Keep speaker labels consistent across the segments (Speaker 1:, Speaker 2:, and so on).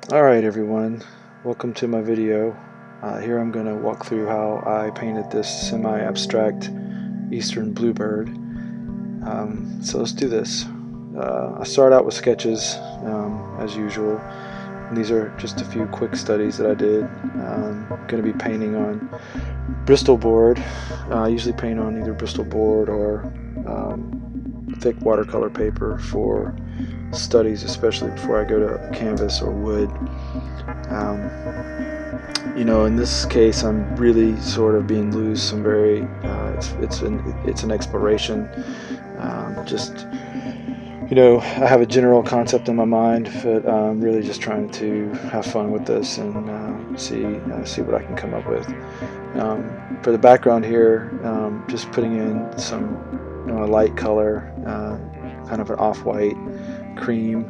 Speaker 1: Alright everyone, welcome to my video. Here I'm going to walk through how I painted this semi-abstract eastern bluebird. So let's do this. I start out with sketches as usual. And these are just a few quick studies that I did. I'm going to be painting on Bristol board. I usually paint on either Bristol board or thick watercolor paper for studies, especially before I go to canvas or wood. In this case, I'm really sort of being loose. I'm very it's an exploration. I have a general concept in my mind, but I'm really just trying to have fun with this and see what I can come up with. For the background here, just putting in some light color, kind of an off-white cream.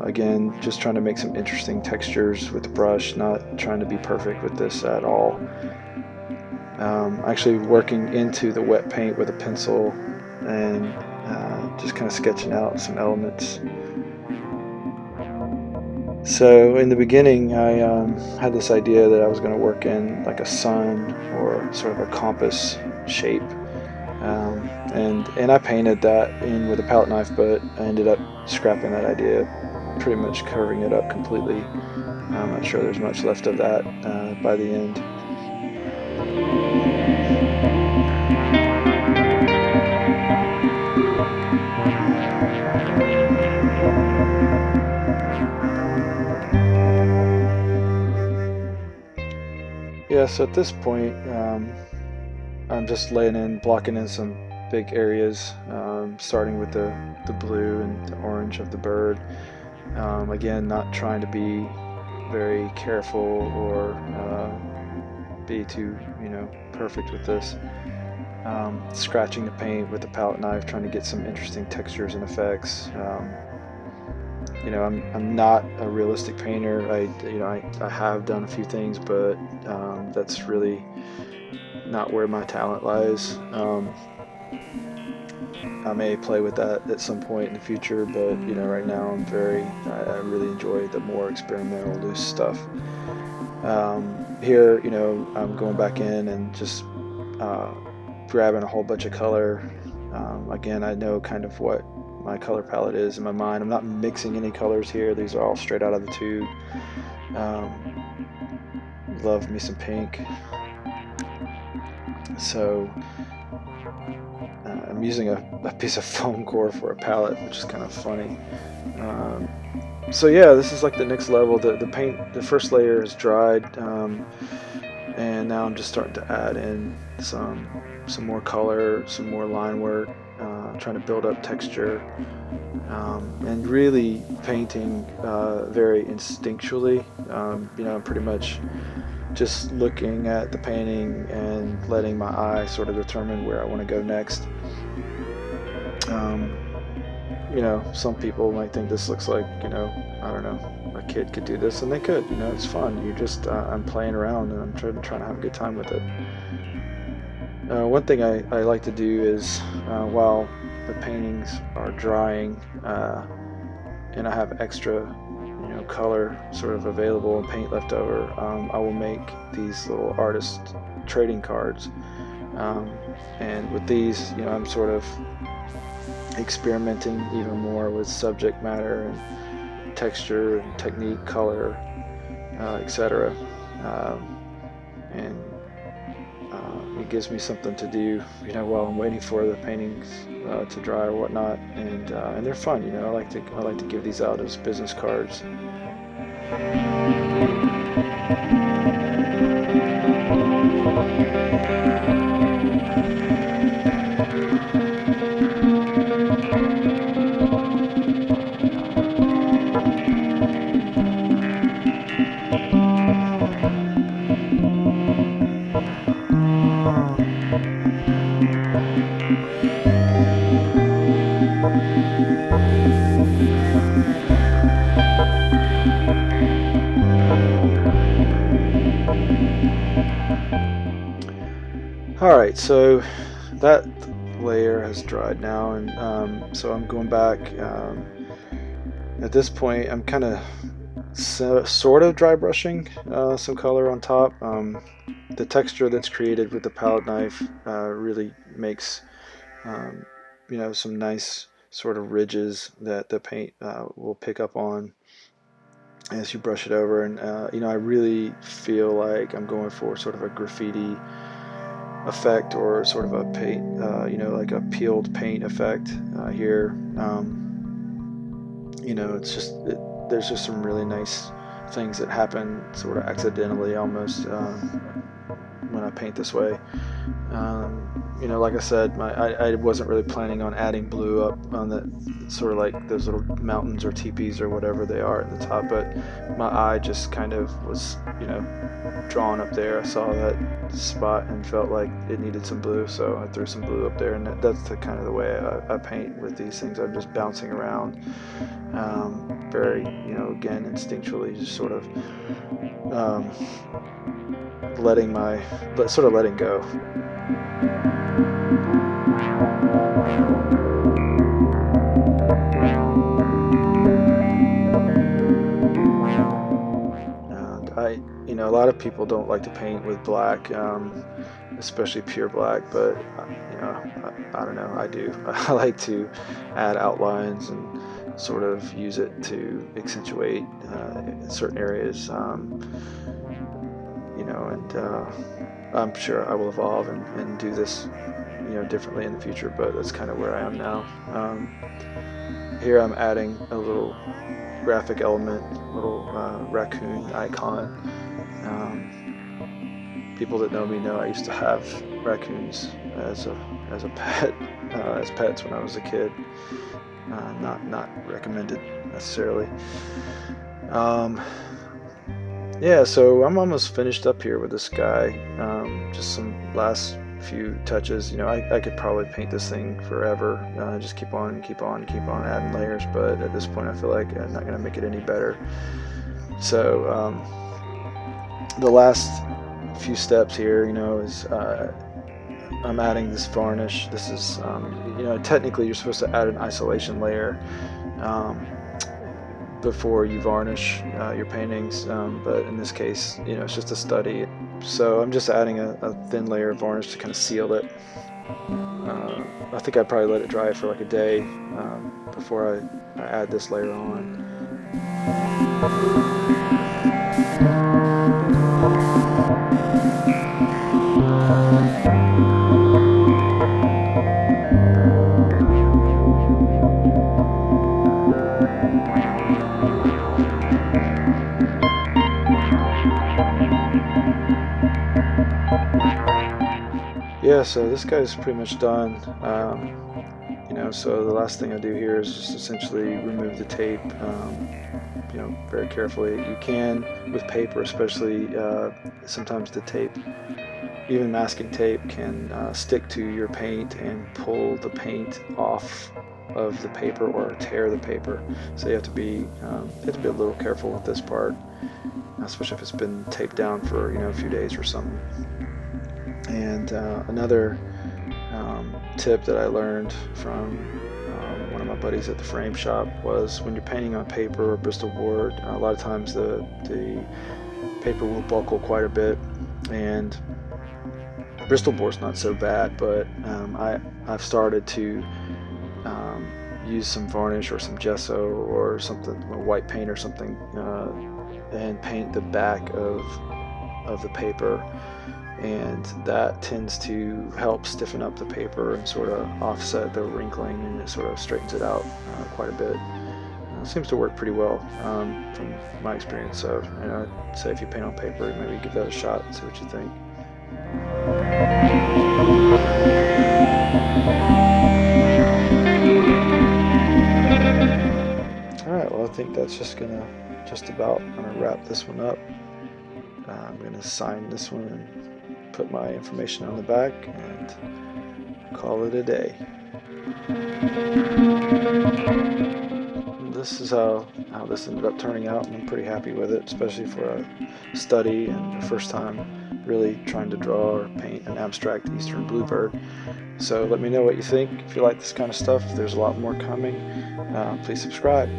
Speaker 1: Again, just trying to make some interesting textures with the brush, not trying to be perfect with this at all. Actually working into the wet paint with a pencil and just kind of sketching out some elements. So in the beginning, I had this idea that I was going to work in like a sun or sort of a compass shape. And I painted that in with a palette knife, but I ended up scrapping that idea, pretty much covering it up completely. I'm not sure there's much left of that by the end. Yeah, so at this point, I'm just blocking in some big areas, starting with the blue and the orange of the bird. Again, not trying to be very careful or be too perfect with this. Scratching the paint with the palette knife, trying to get some interesting textures and effects. I'm not a realistic painter. I have done a few things, but that's really not where my talent lies. I may play with that at some point in the future, but right now I really enjoy the more experimental, loose stuff. Here, I'm going back in and just grabbing a whole bunch of color. Again, I know kind of what my color palette is in my mind. I'm not mixing any colors here. These are all straight out of the tube. Love me some pink. So I'm using a piece of foam core for a palette, which is kind of funny. So yeah, this is like the next level. The paint, the first layer is dried, and now I'm just starting to add in some more color, some more line work, trying to build up texture, and really painting very instinctually. I'm pretty much just looking at the painting and letting my eye sort of determine where I want to go next. Some people might think this looks like, I don't know, a kid could do this, and they could. It's fun. I'm playing around and I'm trying to have a good time with it. One thing I like to do is while the paintings are drying and I have extra color sort of available and paint left over, I will make these little artist trading cards, and with these I'm sort of experimenting even more with subject matter and texture and technique, color, etc. And it gives me something to do while I'm waiting for the paintings to dry or whatnot, and they're fun. I like to give these out as business cards. Alright, so that layer has dried now, and so I'm going back. At this point, I'm kind of sort of dry brushing some color on top. The texture that's created with the palette knife really makes some nice sort of ridges that the paint will pick up on as you brush it over. And I really feel like I'm going for sort of a graffiti effect, or sort of a paint, like a peeled paint effect here. It's just there's just some really nice things that happen sort of accidentally almost when I paint this way. Like I said, I wasn't really planning on adding blue up on the sort of like those little mountains or teepees or whatever they are at the top, but my eye just kind of was, drawn up there. I saw that spot and felt like it needed some blue, so I threw some blue up there, and that's the kind of the way I paint with these things. I'm just bouncing around, very, again, instinctually, just sort of letting go. And a lot of people don't like to paint with black, especially pure black, but I don't know, I do. I like to add outlines and sort of use it to accentuate certain areas, and I'm sure I will evolve and do this differently in the future, but that's kind of where I am now. Here I'm adding a little graphic element, little raccoon icon. People that know me know I used to have raccoons as a pet, as pets when I was a kid. Not recommended necessarily. Yeah, so I'm almost finished up here with this guy. Just some last few touches. I could probably paint this thing forever. Just keep on adding layers, but at this point I feel like I'm not going to make it any better. So the last few steps here, is I'm adding this varnish. This is, technically you're supposed to add an isolation layer before you varnish your paintings, but in this case, it's just a study. So I'm just adding a thin layer of varnish to kind of seal it. I think I'd probably let it dry for like a day before I add this layer on. Yeah, so this guy's pretty much done. So the last thing I do here is just essentially remove the tape, very carefully. You can, with paper especially, sometimes the tape, even masking tape, can stick to your paint and pull the paint off of the paper or tear the paper. So you have to be a little careful with this part, especially if it's been taped down for a few days or something. And another tip that I learned from one of my buddies at the frame shop was, when you're painting on paper or Bristol board, a lot of times the paper will buckle quite a bit, and Bristol board's not so bad, but I've started to use some varnish or some gesso or something, or white paint or something, and paint the back of the paper, and that tends to help stiffen up the paper and sort of offset the wrinkling, and it sort of straightens it out quite a bit. It seems to work pretty well from my experience. So I'd say if you paint on paper, maybe give that a shot and see what you think. Alright, well, I think that's just about gonna wrap this one up. I'm gonna sign this one and put my information on the back and call it a day. This is how this ended up turning out, and I'm pretty happy with it, especially for a study and the first time really trying to draw or paint an abstract Eastern Bluebird. So let me know what you think. If you like this kind of stuff, there's a lot more coming. Please subscribe.